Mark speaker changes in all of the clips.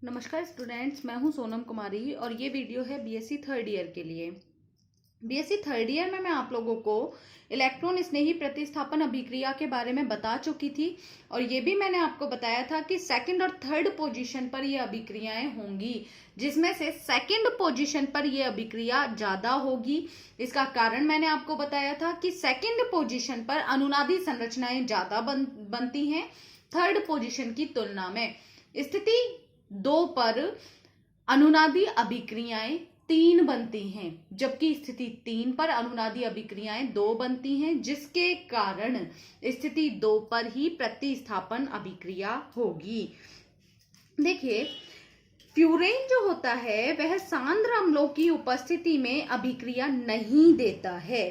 Speaker 1: नमस्कार स्टूडेंट्स, मैं हूं सोनम कुमारी और ये वीडियो है बीएससी थर्ड ईयर के लिए। बीएससी थर्ड ईयर में मैं आप लोगों को इलेक्ट्रॉन स्नेही प्रतिस्थापन अभिक्रिया के बारे में बता चुकी थी और ये भी मैंने आपको बताया था कि सेकंड और थर्ड पोजीशन पर ये अभिक्रियाएं होंगी, जिसमें से सेकंड पोजीशन पर ये अभिक्रिया ज्यादा होगी। इसका कारण मैंने आपको बताया था कि सेकंड पोजीशन पर अनुनादी संरचनाएं ज्यादा बनती हैं थर्ड पोजीशन की तुलना में। स्थिति 2 पर अनुनादी अभिक्रियाएं 3 बनती हैं, जबकि स्थिति 3 पर अनुनादी अभिक्रियाएं 2 बनती हैं, जिसके कारण स्थिति 2 पर ही प्रतिस्थापन अभिक्रिया होगी। देखिए, फ्यूरेन जो होता है वह सांद्र अम्लों की उपस्थिति में अभिक्रिया नहीं देता है।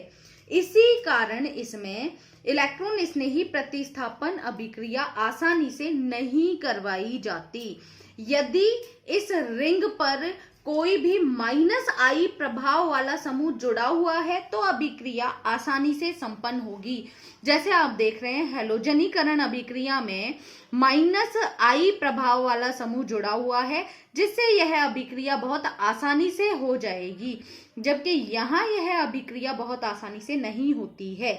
Speaker 1: इसी कारण इसमें इलेक्ट्रॉन स्नेही प्रतिस्थापन अभिक्रिया आसानी से नहीं करवाई जाती। यदि इस रिंग पर कोई भी -I प्रभाव वाला समूह जुड़ा हुआ है तो अभिक्रिया आसानी से संपन्न होगी। जैसे आप देख रहे हैं, हैलोजनीकरण अभिक्रिया में -I प्रभाव वाला समूह जुड़ा हुआ है, जिससे यह अभिक्रिया बहुत आसानी से हो जाएगी, जबकि यहाँ यह अभिक्रिया बहुत आसानी से नहीं होती है।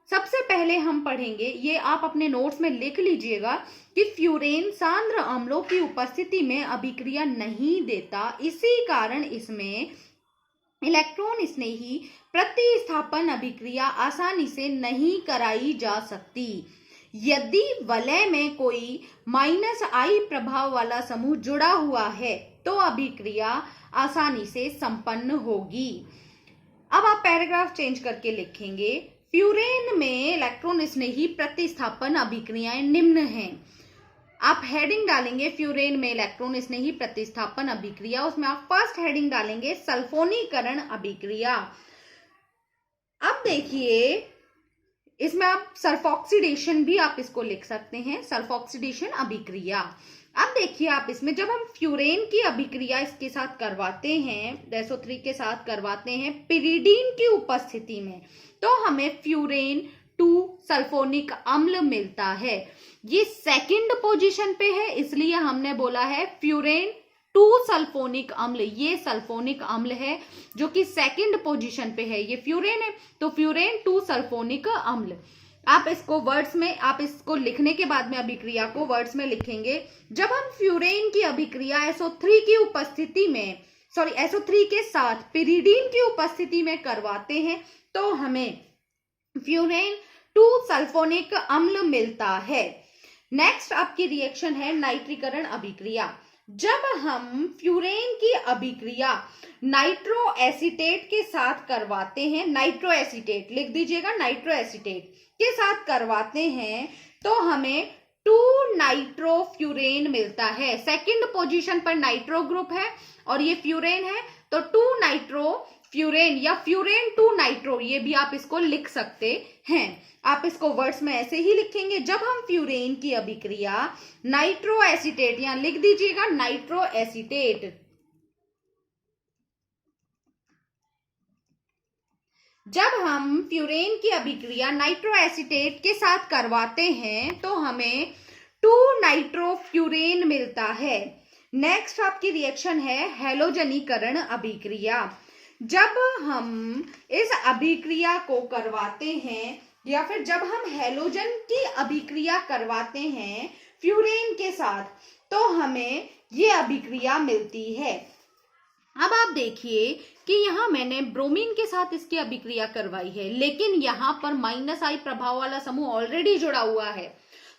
Speaker 1: सबसे पहले हम पढ़ेंगे, ये आप अपने नोट्स में लिख लीजिएगा कि फ्यूरेन सांद्र अम्लों की उपस्थिति में अभिक्रिया नहीं देता। इसी कारण इसमें इलेक्ट्रॉन स्नेही प्रतिस्थापन अभिक्रिया आसानी से नहीं कराई जा सकती। यदि वलय में कोई -I प्रभाव वाला समूह जुड़ा हुआ है तो अभिक्रिया आसानी से संपन्न होगी। अब आप पैराग्राफ चेंज करके लिखेंगे, फ्यूरेन में इलेक्ट्रॉन स्नेही प्रतिस्थापन अभिक्रियाएं निम्न हैं। आप हेडिंग डालेंगे फ्यूरेन में इलेक्ट्रॉन स्नेही प्रतिस्थापन अभिक्रिया, उसमें आप फर्स्ट हेडिंग डालेंगे सल्फोनीकरण अभिक्रिया। अब देखिए, इसमें आप सल्फॉक्सीडेशन भी आप इसको लिख सकते हैं, सल्फॉक्सीडेशन अभिक्रिया। अब देखिए, आप इसमें जब हम फ्यूरेन की अभिक्रिया इसके साथ करवाते हैं, SO3 के साथ करवाते हैं पिरिडीन की उपस्थिति में, तो हमें फ्यूरेन 2 सल्फोनिक अम्ल मिलता है। ये सेकंड पोजीशन पे है, इसलिए हमने बोला है फ्यूरेन 2 सल्फोनिक अम्ल। ये सल्फोनिक अम्ल है जो कि सेकंड पोजीशन पे है, ये फ्यूरेन है, तो फ्यूरेन 2 सल्फोनिक अम्ल। आप इसको वर्ड्स में, आप इसको लिखने के बाद में अभिक्रिया को वर्ड्स में लिखेंगे। जब हम फ्यूरेन की अभिक्रिया SO3 की उपस्थिति में, SO3 के साथ पिरिडीन की उपस्थिति में करवाते हैं तो हमें फ्यूरेन 2 सल्फोनिक अम्ल मिलता है। नेक्स्ट आपकी रिएक्शन है नाइट्रीकरण अभिक्रिया। जब हम फ्यूरेन की अभिक्रिया नाइट्रो एसीटेट के साथ करवाते हैं, नाइट्रो एसीटेट लिख दीजिएगा, नाइट्रो एसीटेट के साथ करवाते हैं तो हमें 2 नाइट्रो फ्यूरेन मिलता है। सेकंड पोजीशन पर नाइट्रो ग्रुप है और ये फ्यूरेन है, तो 2 नाइट्रो फ्यूरेन या फ्यूरेन 2 नाइट्रो, ये भी आप इसको लिख सकते हैं। आप इसको वर्ड्स में ऐसे ही लिखेंगे, जब हम फ्यूरेन की अभिक्रिया नाइट्रो एसीटेट, यहां लिख दीजिएगा नाइट्रो एसीटेट, जब हम फ्यूरेन की अभिक्रिया नाइट्रो एसीटेट के साथ करवाते हैं तो हमें 2 नाइट्रो फ्यूरेन मिलता है। नेक्स्ट आपकी रिएक्शन है हैलोजनीकरण अभिक्रिया। जब हम इस अभिक्रिया को करवाते हैं या फिर जब हम हैलोजन की अभिक्रिया करवाते हैं फ्यूरेन के साथ तो हमें ये अभिक्रिया मिलती है। अब आप देखिए कि यहाँ मैंने ब्रोमीन के साथ इसकी अभिक्रिया करवाई है, लेकिन यहाँ पर -I प्रभाव वाला समूह ऑलरेडी जुड़ा हुआ है,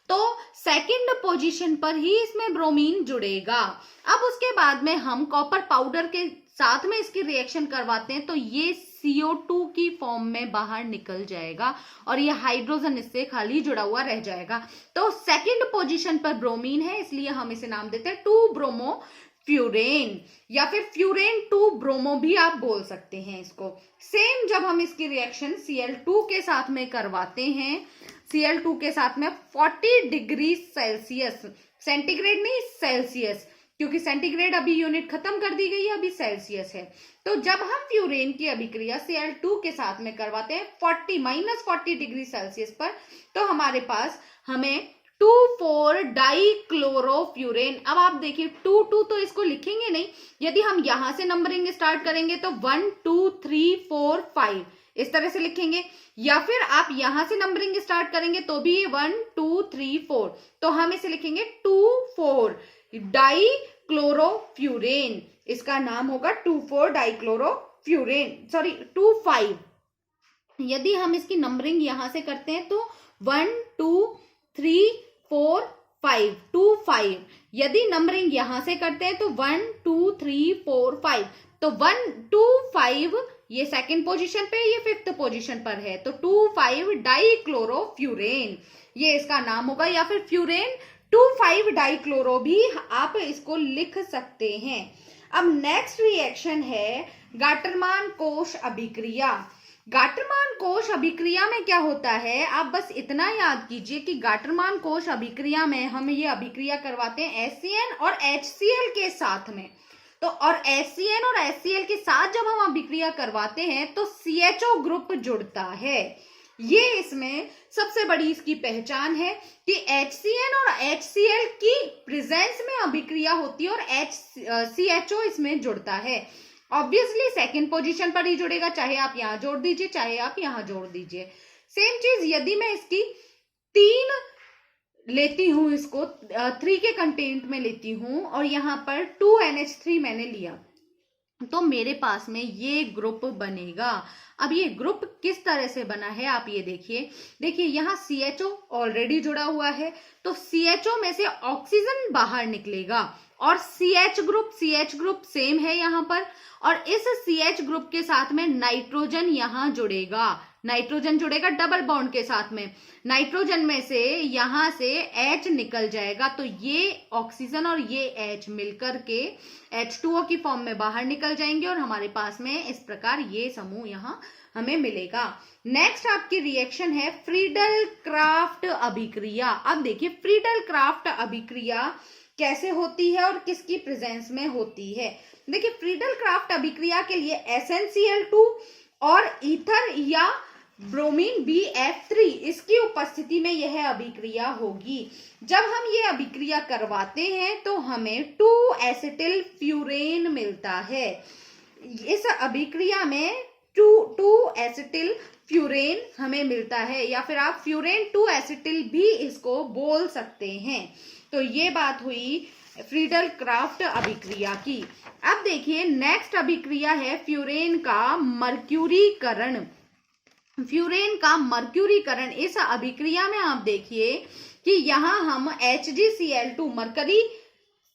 Speaker 1: तो सेकंड पोजीशन पर ही इसमें ब्रोमीन जुड़ेगा। अब उसके बाद में हम कॉपर पाउडर के साथ में इसकी रिएक्शन करवाते हैं तो ये CO2 की फॉर्म में बाहर निकल जाएगा और ये हाइड्रोजन इससे खाली जुड़ा हुआ रह जाएगा। तो सेकंड पोजीशन पर ब्रोमीन है, इसलिए हम इसे नाम देते हैं 2 ब्रोमो फ्यूरेन या फिर फ्यूरेन 2 ब्रोमो भी आप बोल सकते हैं इसको। सेम जब हम इसकी रिएक्शन Cl2 के साथ में करवाते हैं, Cl2 के साथ में 40 डिग्री सेल्सियस, सेंटीग्रेड नहीं सेल्सियस, क्योंकि सेंटीग्रेड अभी यूनिट खत्म कर दी गई है, अभी सेल्सियस है। तो जब हम फ्यूरेन की अभिक्रिया Cl2 के साथ में करवाते हैं -40 डिग्री सेल्सियस पर, तो हमारे पास हमें 2,4 डाइक्लोरोफ्यूरेन। अब आप देखिए 2 तो इसको लिखेंगे नहीं, यदि हम यहां से नंबरिंग स्टार्ट करेंगे तो 1 2 3 4 5 इस तरह से लिखेंगे, या फिर आप यहां से नंबरिंग स्टार्ट करेंगे तो भी 1 2 3 4, तो हम इसे लिखेंगे 2,4 डाइक्लोरोफ्यूरेन। इसका नाम होगा 2,4 डाइक्लोरोफ्यूरेन, सॉरी 2,5। यदि हम इसकी नंबरिंग यहां से करते हैं तो 1 2 3 4 5 2 5। यदि नंबरिंग यहां से करते हैं तो 1 2 3 4 5, तो 1 2 5 ये सेकंड पोजीशन पे, ये फिफ्थ पोजीशन पर है, तो 2,5 डाइक्लोरोफ्यूरेन ये इसका नाम होगा, या फिर फ्यूरेन 2,5 डाइक्लोरो भी आप इसको लिख सकते हैं। अब नेक्स्ट रिएक्शन है गाटरमान कोश अभिक्रिया। गाटरमान कोश अभिक्रिया में क्या होता है, आप बस इतना याद कीजिए कि गाटरमान कोश अभिक्रिया में हम ये अभिक्रिया करवाते हैं HCN और HCl के साथ में। तो और HCN और HCl के साथ जब हम अभिक्रिया करवाते हैं तो CHO ग्रुप जुड़ता है। ये इसमें सबसे बड़ी इसकी पहचान है कि HCN और HCl की प्रेजेंस में अभिक्रिया होती है और CHO इसमें जुड़ता है। ऑब्वियसली सेकंड पोजीशन पर ही जुड़ेगा, चाहे आप यहां जोड़ दीजिए चाहे आप यहां जोड़ दीजिए। सेम चीज यदि मैं इसकी 3 लेती हूं, इसको 3 के कंटेंट में लेती हूं और यहाँ पर 2NH3 मैंने लिया, तो मेरे पास में ये ग्रुप बनेगा। अब ये ग्रुप किस तरह से बना है आप ये देखिए यहाँ CHO ऑलरेडी जुड़ा हुआ है, तो CHO में से ऑक्सीजन बाहर निकलेगा और CH ग्रुप सेम है यहाँ पर, और इस CH ग्रुप के साथ में नाइट्रोजन यहाँ जुड़ेगा, नाइट्रोजन जुड़ेगा डबल बॉन्ड के साथ में। नाइट्रोजन में से यहां से H निकल जाएगा, तो ये ऑक्सीजन और ये H मिलकर के H2O की फॉर्म में बाहर निकल जाएंगे और हमारे पास में इस प्रकार ये समूह यहाँ हमें मिलेगा। नेक्स्ट आपकी रिएक्शन है फ्रीडल क्राफ्ट अभिक्रिया। अब देखिए फ्रीडल क्राफ्ट अभिक्रिया कैसे होती है और किसकी प्रेजेंस में होती है। देखिए फ्रीडल क्राफ्ट अभिक्रिया के लिए SnCl2 और ईथर या ब्रोमीन BF3 इसकी उपस्थिति में यह अभिक्रिया होगी। जब हम ये अभिक्रिया करवाते हैं तो हमें 2 एसिटिल फ्यूरेन मिलता है। इस अभिक्रिया में 2 एसिटिल फ्यूरेन हमें मिलता है, या फिर आप फ्यूरेन 2 एसिटिल भी इसको बोल सकते हैं। तो ये बात हुई फ्रीडल क्राफ्ट अभिक्रिया की। अब देखिए नेक्स्ट अभिक्रिया है फ्यूरेन का मर्क्यूरीकरण। फ्यूरेन का मर्क्यूरीकरण, इस अभिक्रिया में आप देखिए कि यहाँ हम HgCl2 मरकरी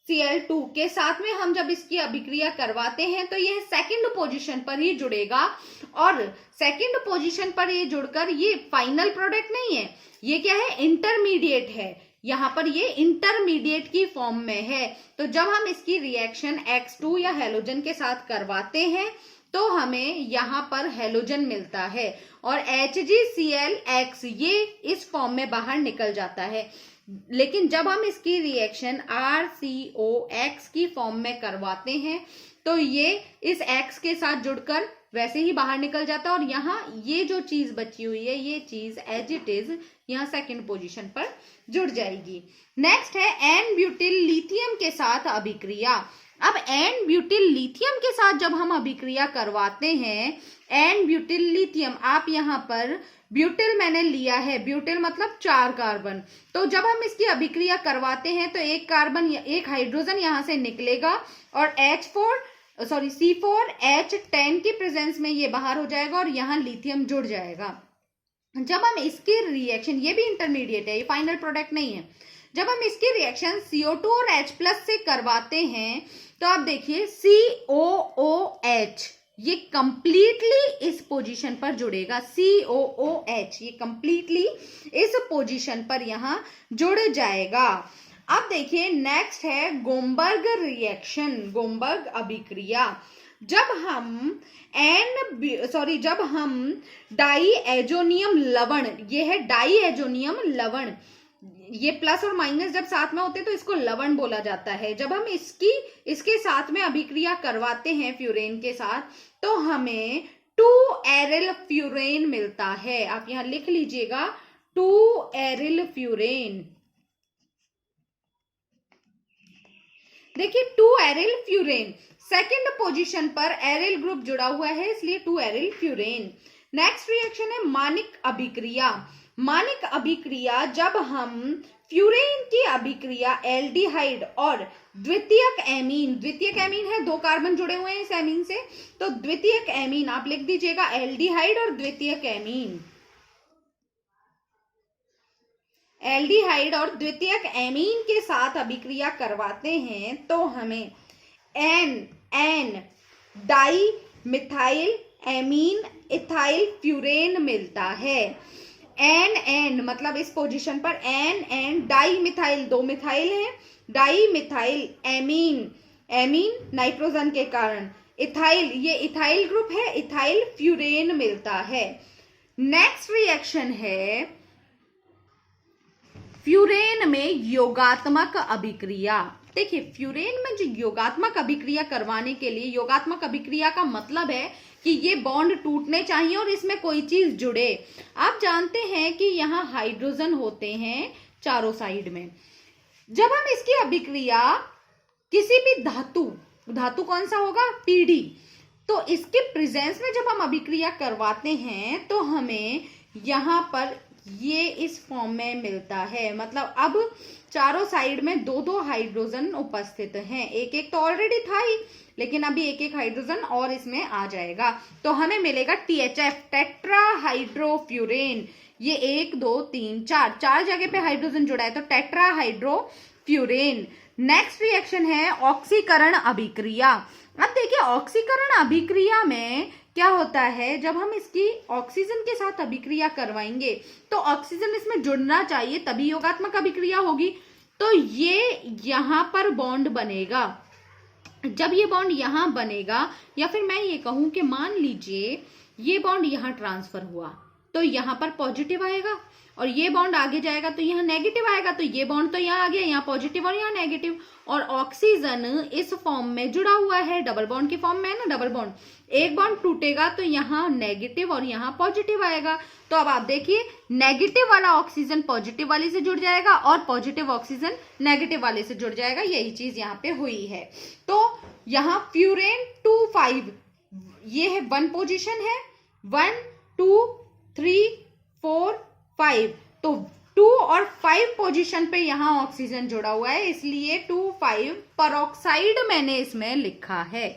Speaker 1: Cl2 के साथ में हम जब इसकी अभिक्रिया करवाते हैं तो यह सेकंड पोजीशन पर ही जुड़ेगा, और सेकंड पोजीशन पर ये जुड़कर ये फाइनल प्रोडक्ट नहीं है, ये क्या है इंटरमीडिएट है, यहाँ पर ये इंटरमीडिएट की फॉर्म में है। तो जब हम इसकी रिएक्शन X2 या हेलोजन के साथ करवाते हैं तो हमें यहाँ पर हेलोजन मिलता है और HgClX ये इस फॉर्म में बाहर निकल जाता है। लेकिन जब हम इसकी रिएक्शन RCOX की फॉर्म में करवाते हैं तो ये इस X के साथ जुड़कर वैसे ही बाहर निकल जाता है, और यहाँ ये जो चीज बची हुई है ये चीज एज इट इज यहाँ सेकंड पोजीशन पर जुड़ जाएगी। नेक्स्ट है एन ब्यूटिल लिथियम के साथ अभिक्रिया। अब एन ब्यूटिल लिथियम के साथ जब हम अभिक्रिया करवाते हैं, एन ब्यूटिल लिथियम, आप यहाँ पर ब्यूटिल मैंने लिया है, ब्यूटिल मतलब 4 कार्बन, तो जब हम इसकी अभिक्रिया करवाते हैं तो एक हाइड्रोजन यहाँ से निकलेगा और C4H10 की प्रेजेंस में ये बाहर हो जाएगा और यहाँ लिथियम जुड़ जाएगा। जब हम इसकी रिएक्शन, ये भी इंटरमीडिएट है, ये फाइनल प्रोडक्ट नहीं है, जब हम इसकी रिएक्शन CO2 और H+ से करवाते हैं तो आप देखिए COOH ये कंप्लीटली इस पोजीशन पर जुड़ेगा, COOH ये कंप्लीटली इस पोजीशन पर यहां जुड़ जाएगा। अब देखिए नेक्स्ट है गोमबर्ग रिएक्शन, गोमबर्ग अभिक्रिया। जब हम डाईएजोनियम लवण, ये है डाईएजोनियम लवण, ये प्लस और माइनस जब साथ में होते हैं तो इसको लवण बोला जाता है। जब हम इसके साथ में अभिक्रिया करवाते हैं फ्यूरेन के साथ तो हमें 2 एरिल फ्यूरेन मिलता है। आप यहां लिख लीजिएगा 2 एरिल फ्यूरेन। देखिए 2 एरिल फ्यूरेन, सेकंड पोजीशन पर एरिल ग्रुप जुड़ा हुआ है, इसलिए 2 एरिल फ्यूरेन। नेक्स्ट रिएक्शन है मानिक अभिक्रिया। मानिक अभिक्रिया, जब हम फ्यूरेन की अभिक्रिया एल्डिहाइड और द्वितीयक एमीन, द्वितीयक एमीन है, 2 कार्बन जुड़े हुए हैं इस एमीन से, तो द्वितीयक एमीन आप लिख दीजिएगा, एल्डिहाइड और द्वितीयक एमीन, एल्डिहाइड और द्वितीयक एमीन के साथ अभिक्रिया करवाते हैं तो हमें N di methyl amine ethyl furan मिलता है। एन मतलब इस पोजीशन पर एन डाई मिथाइल, 2 मिथाइल है, डाई मिथाइल एमीन नाइट्रोजन के कारण, इथाइल ये इथाइल ग्रुप है, इथाइल फ्यूरेन मिलता है। नेक्स्ट रिएक्शन है फ्यूरेन में योगात्मक अभिक्रिया। देखिए फ्यूरेन में जो योगात्मक अभिक्रिया करवाने के लिए, योगात्मक अभिक्रिया का मतलब है कि ये बॉन्ड टूटने चाहिए और इसमें कोई चीज जुड़े। आप जानते हैं कि यहाँ हाइड्रोजन होते हैं चारों साइड में। जब हम इसकी अभिक्रिया किसी भी धातु कौन सा होगा, पीडी, तो इसके प्रेजेंस में जब हम अभिक्रिया करवाते हैं तो हमें यहाँ पर ये इस फॉर्म में मिलता है। मतलब अब चारों साइड में 2-2 हाइड्रोजन उपस्थित हैं, एक तो ऑलरेडी था ही, लेकिन अभी एक हाइड्रोजन और इसमें आ जाएगा तो हमें मिलेगा THF, टेट्राहाइड्रोफ्यूरेन। ये 1 2 3 4 जगह पे हाइड्रोजन जुड़ा है तो टेट्राहाइड्रोफ्यूरेन। नेक्स्ट रिएक्शन है ऑक्सीकरण अभिक्रिया। अब देखिए ऑक्सीकरण अभिक्रिया में क्या होता है, जब हम इसकी ऑक्सीजन के साथ अभिक्रिया करवाएंगे तो ऑक्सीजन इसमें जुड़ना चाहिए तभी योगात्मक अभिक्रिया होगी। तो ये यहां पर बॉन्ड बनेगा। जब ये बॉन्ड यहां बनेगा, या फिर मैं ये कहूं कि मान लीजिए ये बॉन्ड यहां ट्रांसफर हुआ तो यहां पर पॉजिटिव आएगा और ये बॉन्ड आगे जाएगा तो यहाँ नेगेटिव आएगा, तो ये बॉन्ड तो यहाँ आ गया, यहाँ पॉजिटिव और यहाँ नेगेटिव, और ऑक्सीजन इस फॉर्म में जुड़ा हुआ है, डबल बॉन्ड की फॉर्म में है ना, डबल बॉन्ड, एक बॉन्ड टूटेगा तो यहाँ नेगेटिव और यहाँ पॉजिटिव आएगा। तो अब आप देखिए नेगेटिव वाला ऑक्सीजन पॉजिटिव वाले से जुड़ जाएगा और पॉजिटिव ऑक्सीजन नेगेटिव वाले से जुड़ जाएगा, यही चीज यहाँ पे हुई है। तो यहाँ फ्यूरेन 2,5 ये है 1 पोजिशन है, 1 2 3 4 5, तो 2 और 5 पोजीशन पे यहां ऑक्सीजन जुड़ा हुआ है, इसलिए 2,5 परऑक्साइड मैंने इसमें लिखा है।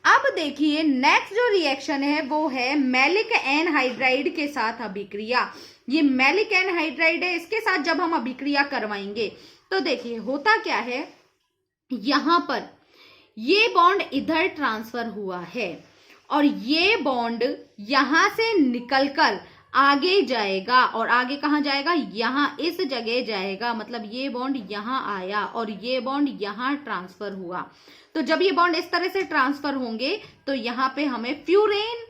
Speaker 1: अब देखिए नेक्स्ट जो रिएक्शन है वो है मैलिक एनहाइड्राइड के साथ अभिक्रिया। ये मैलिक एनहाइड्राइड है, इसके साथ जब हम अभिक्रिया करवाएंगे तो देखिए होता क्या है, यहां पर ये बॉन्ड इधर ट्रांसफर हुआ है और ये बॉन्ड यहां से निकलकर आगे जाएगा, और आगे कहां जाएगा, यहां इस जगह जाएगा। मतलब ये बॉन्ड यहां आया और ये बॉन्ड यहां ट्रांसफर हुआ। तो जब ये बॉन्ड इस तरह से ट्रांसफर होंगे तो यहां पे हमें फ्यूरेन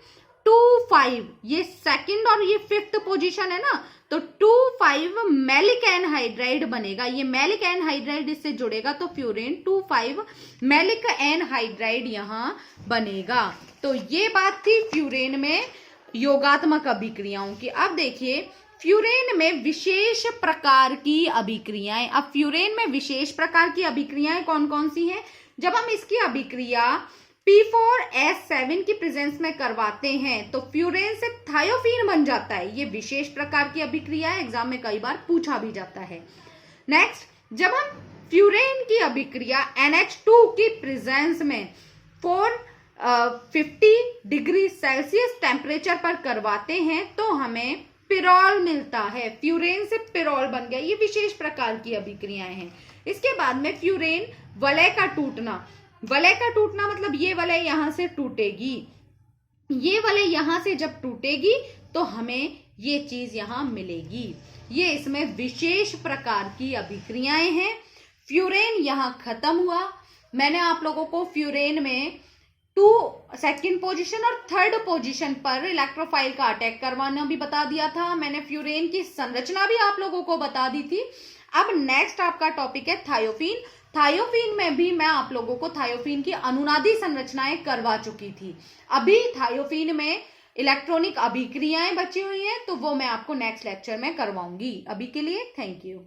Speaker 1: 2,5, ये सेकंड और ये 5th पोजीशन है ना, तो 2,5 मैलिक एनहाइड्राइड बनेगा। ये मैलिक एनहाइड्राइड इससे जुड़ेगा तो फ्यूरेन 2,5 मैलिक एनहाइड्राइड यहां बनेगा। तो ये बात थी फ्यूरेन में योगात्मक अभिक्रियाओं की। अब देखिए फ्यूरेन में विशेष प्रकार की अभिक्रियाएं। अब फ्यूरेन में विशेष प्रकार की अभिक्रियाएं कौन कौन सी हैं? जब हम इसकी अभिक्रिया P4S7 की प्रेजेंस में करवाते हैं तो फ्यूरेन से थायोफीन बन जाता है। ये विशेष प्रकार की अभिक्रिया है, एग्जाम में कई बार पूछा भी जाता है। नेक्स्ट, जब हम फ्यूरेन की अभिक्रिया NH2 की प्रेजेंस में 450 डिग्री सेल्सियस टेम्परेचर पर करवाते हैं तो हमें पिरोल मिलता है। फ्यूरेन से पिरोल बन गया। ये विशेष प्रकार की अभिक्रियाएं हैं। इसके बाद में फ्यूरेन वलय का टूटना। वलय का टूटना मतलब ये वलय यहां से टूटेगी, ये वलय यहां से जब टूटेगी तो हमें ये चीज यहां मिलेगी। ये इसमें विशेष प्रकार की अभिक्रियाएं हैं। फ्यूरेन यहां खत्म हुआ। मैंने आप लोगों को फ्यूरेन में 2nd पोजीशन और 3rd पोजीशन पर इलेक्ट्रोफाइल का अटैक करवाना भी बता दिया था। मैंने फ्यूरेन की संरचना भी आप लोगों को बता दी थी। अब नेक्स्ट आपका टॉपिक है थायोफीन। थायोफीन में भी मैं आप लोगों को थायोफीन की अनुनादी संरचनाएं करवा चुकी थी। अभी थायोफीन में इलेक्ट्रॉनिक अभिक्रियाएं बची हुई हैं तो वो मैं आपको नेक्स्ट लेक्चर में करवाऊंगी। अभी के लिए थैंक यू।